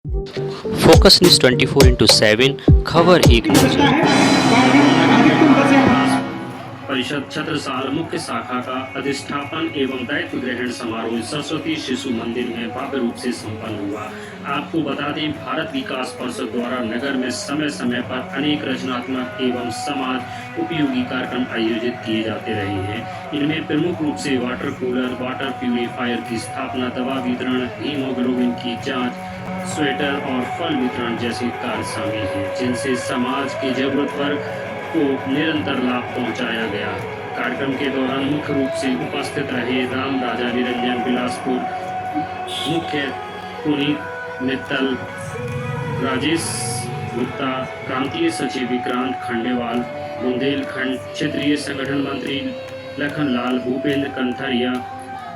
Focus news 24/7 खबर एक नजर। परिषद छत्रसाल मुख्य शाखा का अधिष्ठापन एवं दायित्व ग्रहण समारोह सरस्वती शिशु मंदिर में भव्य रूप से संपन्न हुआ। आपको बता दें, भारत विकास परिषद द्वारा नगर में समय समय पर अनेक रचनात्मक एवं समाज उपयोगी कार्यक्रम आयोजित किए जाते रहे हैं। इनमें प्रमुख रूप से वाटर कूलर, वाटर प्यूरिफायर की स्थापना, दवा वितरण, हीमोग्लोबिन की जाँच, स्वेटर और फल वितरण जैसे कार्य शामिल हैं, जिनसे समाज की जरूरत वर्ग को निरंतर लाभ पहुंचाया गया। कार्यक्रम के दौरान मुख्य रूप से उपस्थित रहे राम राजा निरंजन बिलासपुर, मुख्य पुनीत मित्तल, राजेश गुप्ता, प्रांतीय सचिव विक्रांत खंडेवाल, बुंदेलखंड क्षेत्रीय संगठन मंत्री लखनलाल, भूपेंद्र कंथरिया,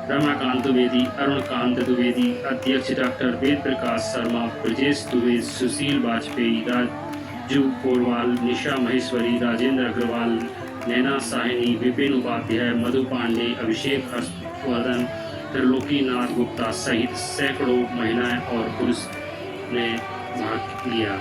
रमाकांत द्विवेदी, अरुणकांत द्विवेदी, अध्यक्ष डॉक्टर वेद प्रकाश शर्मा, ब्रजेश दुबे, सुशील वाजपेयी, राजू कोरवाल, निशा महेश्वरी, राजेंद्र अग्रवाल, नैना साहिनी, विपिन उपाध्याय, मधु पांडे, अभिषेक हर्षवर्धन, त्रिलोकी नाथ गुप्ता सहित सैकड़ों महिलाएं और पुरुष ने भाग लिया।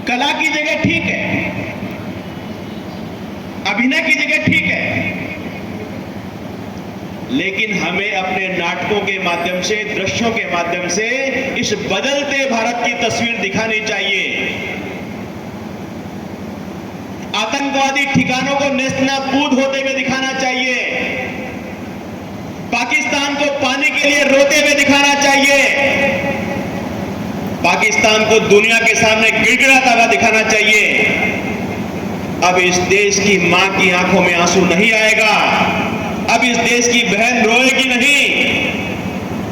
कला की जगह ठीक है, अभिनय की जगह ठीक है, लेकिन हमें अपने नाटकों के माध्यम से, दृश्यों के माध्यम से इस बदलते भारत की तस्वीर दिखानी चाहिए। आतंकवादी ठिकानों को नेस्तनाबूद होते हुए दिखाना चाहिए। पाकिस्तान को पानी के लिए रोते हुए दिखाना चाहिए। पाकिस्तान को दुनिया के सामने गिड़गिड़ाता हुआ दिखाना चाहिए। अब इस देश की मां की आंखों में आंसू नहीं आएगा, अब इस देश की बहन रोएगी नहीं,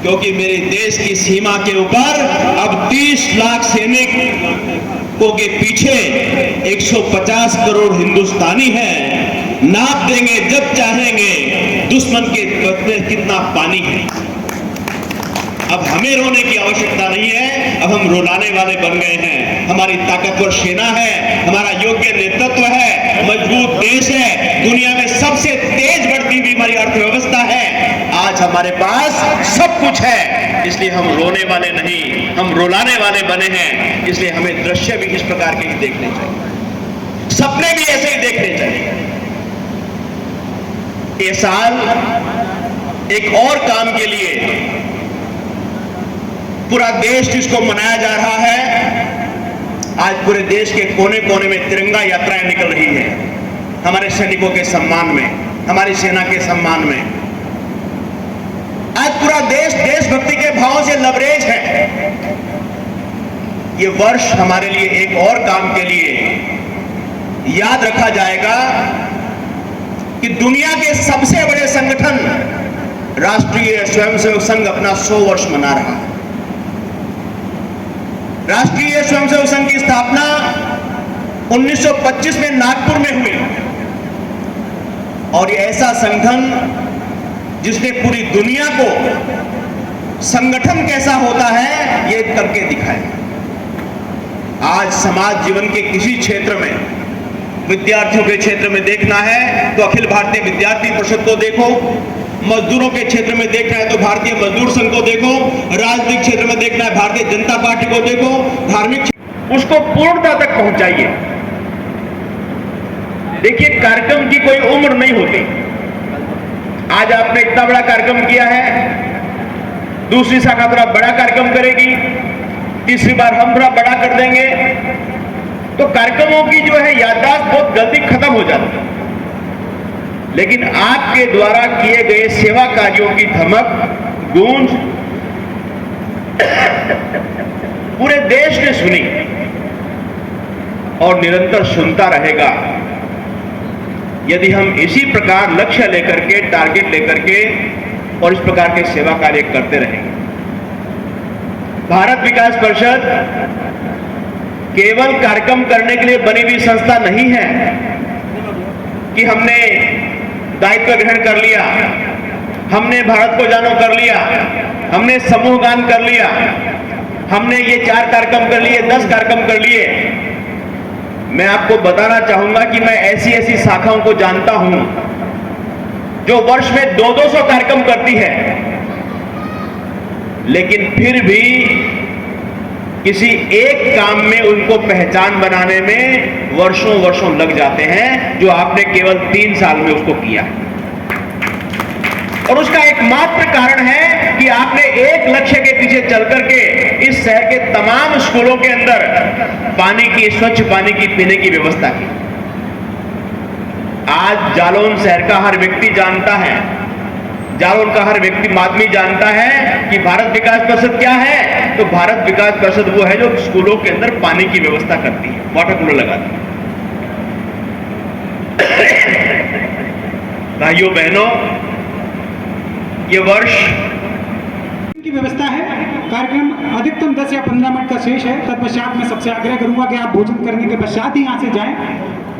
क्योंकि मेरे देश की सीमा के ऊपर अब 30 लाख सैनिकों के पीछे 150 करोड़ हिंदुस्तानी हैं। नाप देंगे जब चाहेंगे दुश्मन के पेट में कितना पानी है। अब हमें रोने की आवश्यकता नहीं है, अब हम रुलाने वाले बन गए हैं। हमारी ताकतवर सेना है, हमारा योग्य नेतृत्व है, मजबूत देश है, दुनिया में सबसे तेज बढ़ती हुई हमारी अर्थव्यवस्था है। आज हमारे पास सब कुछ है, इसलिए हम रोने वाले नहीं, हम रुलाने वाले बने हैं। इसलिए हमें दृश्य भी इस प्रकार के ही देखने चाहिए, सपने भी ऐसे ही देखने चाहिए। ये साल एक और काम के लिए पूरा देश जिसको मनाया जा रहा है, आज पूरे देश के कोने कोने में तिरंगा यात्राएं निकल रही हैं, हमारे सैनिकों के सम्मान में, हमारी सेना के सम्मान में। आज पूरा देश देशभक्ति के भाव से लबरेज है। ये वर्ष हमारे लिए एक और काम के लिए याद रखा जाएगा कि दुनिया के सबसे बड़े संगठन राष्ट्रीय स्वयंसेवक संघ अपना 100 वर्ष मना रहा है। राष्ट्रीय स्वयंसेवक संघ की स्थापना 1925 में नागपुर में हुई और ये ऐसा संगठन जिसने पूरी दुनिया को संगठन कैसा होता है ये करके दिखाया। आज समाज जीवन के किसी क्षेत्र में, विद्यार्थियों के क्षेत्र में देखना है तो अखिल भारतीय विद्यार्थी परिषद को देखो, मजदूरों के क्षेत्र में देखना है तो भारतीय मजदूर संघ को देखो, राजनीतिक क्षेत्र में देखना है भारतीय जनता पार्टी को देखो, धार्मिक उसको पूर्णता तक पहुंचाइए। देखिए, कार्यक्रम की कोई उम्र नहीं होती। आज आपने इतना बड़ा कार्यक्रम किया है, दूसरी शाखा थोड़ा बड़ा कार्यक्रम करेगी, तीसरी बार हम थोड़ा बड़ा कर देंगे, तो कार्यक्रमों की जो है याददाश्त बहुत जल्दी खत्म हो जाती है। लेकिन आपके द्वारा किए गए सेवा कार्यों की धमक, गूंज पूरे देश ने सुनी और निरंतर सुनता रहेगा यदि हम इसी प्रकार लक्ष्य लेकर के, टारगेट लेकर के और इस प्रकार के सेवा कार्य करते रहेंगे। भारत विकास परिषद केवल कार्यक्रम करने के लिए बनी हुई संस्था नहीं है कि हमने दायित्व ग्रहण कर लिया, हमने भारत को जानो कर लिया, हमने समूह गान कर लिया, हमने ये 4 कार्यक्रम कर लिए, 10 कार्यक्रम कर लिए। मैं आपको बताना चाहूंगा कि मैं ऐसी ऐसी शाखाओं को जानता हूं जो वर्ष में 200 कार्यक्रम करती है, लेकिन फिर भी किसी एक काम में उनको पहचान बनाने में वर्षों वर्षों लग जाते हैं, जो आपने केवल 3 साल में उसको किया। और उसका एकमात्र कारण है कि आपने एक लक्ष्य के पीछे चल करके इस शहर के तमाम स्कूलों के अंदर पानी की, स्वच्छ पानी की पीने की व्यवस्था की। आज जालौन शहर का हर व्यक्ति जानता है, जालौन का हर व्यक्ति आदमी जानता है कि भारत विकास परिषद क्या है। तो भारत विकास परिषद वो है जो स्कूलों के अंदर पानी की व्यवस्था करती है, वाटर कूलर लगाती है। भाइयों बहनों, ये वर्ष की व्यवस्था है। कार्यक्रम अधिकतम 10 या 15 मिनट का शेष है। तत्पश्चात मैं सबसे आग्रह करूंगा कि आप भोजन करने के पश्चात ही यहाँ से जाएं।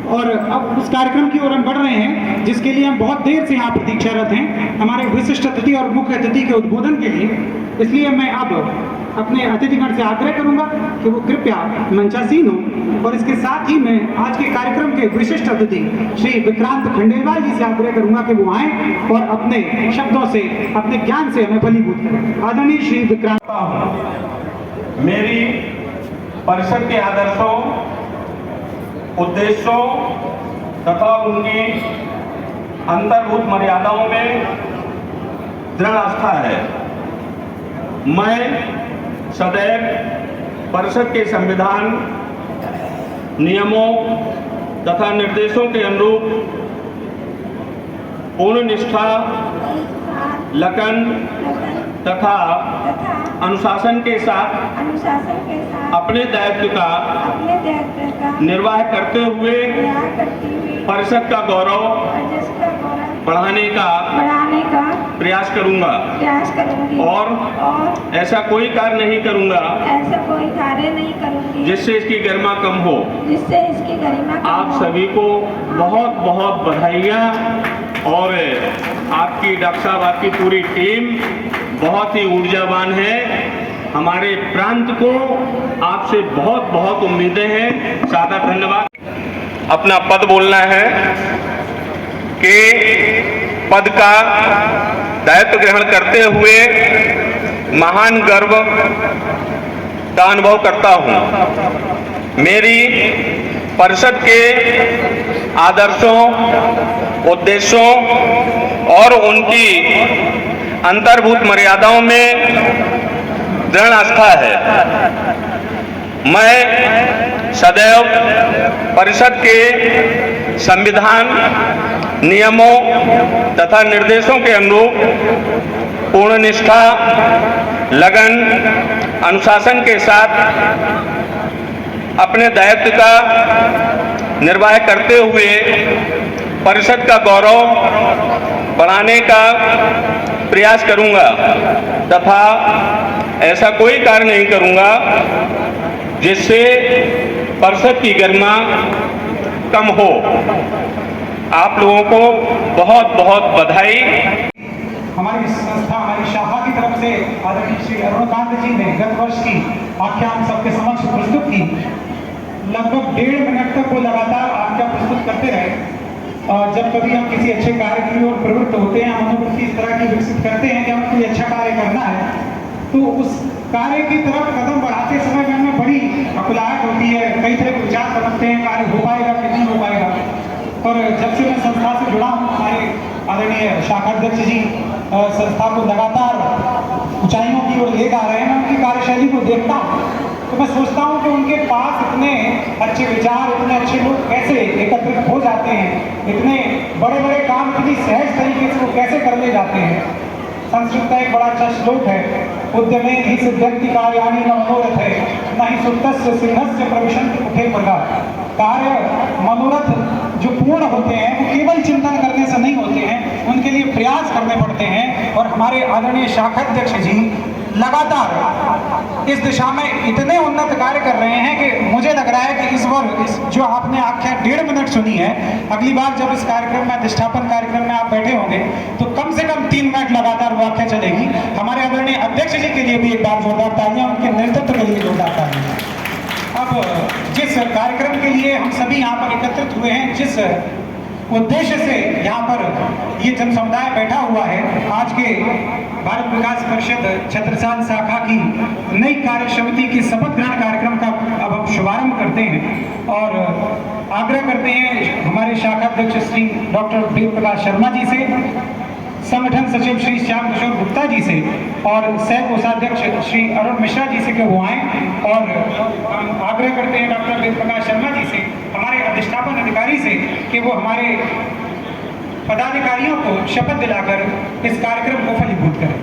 और अब उस कार्यक्रम की ओर हम बढ़ रहे हैं जिसके लिए हम बहुत देर से यहाँ प्रतीक्षारत हैं, हमारे विशिष्ट अतिथि और मुख्य अतिथि के उद्बोधन के लिए। इसलिए मैं अब अपने अतिथिगण से आग्रह करूंगा कि वो कृपया मंचासीन हो। और इसके साथ ही मैं आज के कार्यक्रम के विशिष्ट अतिथि श्री विक्रांत खंडेलवाल जी से आग्रह करूंगा कि वो आए और अपने शब्दों से, अपने ज्ञान से हमें फलीभूत करें। आदरणीय श्री विक्रांत। मेरी परिषद के आदर्शों, उद्देश्यों तथा उनकी अंतर्भूत मर्यादाओं में दृढ़ आस्था है। मैं सदैव परिषद के संविधान, नियमों तथा निर्देशों के अनुरूप पूर्ण निष्ठा, लगन तथा अनुशासन के साथ अपने दायित्व का निर्वाह करते हुए परिषद का गौरव बढ़ाने का प्रयास करूंगा और ऐसा कोई कार्य नहीं करूंगा जिससे इसकी गरिमा कम हो। आप सभी को बहुत बहुत बधाइयाँ। और आपकी डॉक्टर साहब, आपकी पूरी टीम बहुत ही ऊर्जावान है। हमारे प्रांत को आपसे बहुत बहुत उम्मीदें हैं। सादर धन्यवाद। अपना पद बोलना है कि पद का दायित्व ग्रहण करते हुए महान गर्व का अनुभव करता हूँ। मेरी परिषद के आदर्शों, उद्देश्यों और उनकी अंतर्भूत मर्यादाओं में दृढ़ आस्था है। मैं सदैव परिषद के संविधान, नियमों तथा निर्देशों के अनुरूप पूर्ण निष्ठा, लगन, अनुशासन के साथ अपने दायित्व का निर्वाह करते हुए परिषद का गौरव बढ़ाने का प्रयास करूंगा तथा ऐसा कोई कार्य नहीं करूंगा जिससे परिषद की गरिमा कम हो। आप लोगों को बहुत बहुत बधाई। हमारी संस्था, हमारी शाखा की तरफ से आदरणीय श्री अरुणकांत जी ने गत वर्ष की आख्या हम सबके समक्ष प्रस्तुत की। लगभग 1.5 मिनट तक वो लगातार आख्या प्रस्तुत करते रहे। जब कभी हम किसी अच्छे कार्य की ओर प्रवृत्त होते हैं, मनोवृत्ति इस तरह की विकसित करते हैं कि हमें कोई अच्छा कार्य करना है, तो उस कार्य की तरफ कदम बढ़ाते समय मन में बड़ी अकुलाहट होती है। कई तरह के विचार बनते हैं, कार्य हो पाएगा कि नहीं हो पाएगा। और जब से मैं संस्था से जुड़ा हूँ, हमारे आदरणीय शाखाध्यक्ष जी संस्था को लगातार ऊंचाइयों की ओर ले जा रहे हैं। मैं उनकी कार्यशैली को देखता हूँ तो मैं सोचता हूँ कि उनके पास इतने अच्छे विचार, इतने अच्छे लोग कैसे एकत्रित हो जाते हैं, इतने बड़े बड़े काम इतनी सहज तरीके से वो कैसे कर ले जाते हैं। संस्कृत का एक बड़ा अच्छा श्लोक है, उद्यमे ही सिद्ध्यन्ति कार्याणि न मनोरथ है, न ही सुप्तस्य सिंहस्य प्रविशन्ति मुखे प्रगा। कार्य मनोरथ जो पूर्ण होते हैं वो केवल चिंतन करने से नहीं होते हैं, उनके लिए प्रयास करने पड़ते हैं। और हमारे आदरणीय शाखाध्यक्ष जी लगातार इस दिशा में इतने उन्नत कार्य कर रहे हैं कि मुझे लग रहा है कि इस बार जो आपने आख्या 1.5 मिनट सुनी है, अगली बार जब इस कार्यक्रम में, अधिष्ठापन कार्यक्रम में आप बैठे होंगे तो कम से कम 3 मिनट लगातार वो आख्या चलेगी। हमारे आदरणीय अध्यक्ष जी के लिए भी एक बार जोरदार तालियां, उनके नेतृत्व के लिए जोरदार तालियां। अब जिस कार्यक्रम के लिए हम सभी यहाँ पर एकत्रित हुए हैं, जिस उद्देश्य से यहाँ पर ये जन समुदाय बैठा हुआ है, आज के भारत विकास परिषद छत्रसाल शाखा की नई कार्य समिति की शपथ ग्रहण कार्यक्रम का अब हम शुभारंभ करते हैं और आग्रह करते हैं हमारे शाखा अध्यक्ष श्री डॉक्टर वेद प्रकाश शर्मा जी से, संगठन सचिव श्री श्याम किशोर गुप्ता जी से और सह कोषाध्यक्ष श्री अरुण मिश्रा जी से कि वो आए। और हम आग्रह करते हैं डॉक्टर वेद प्रकाश शर्मा जी से, हमारे अधिष्ठापन अधिकारी से, कि वो हमारे पदाधिकारियों को शपथ दिलाकर इस कार्यक्रम को फलीभूत करें।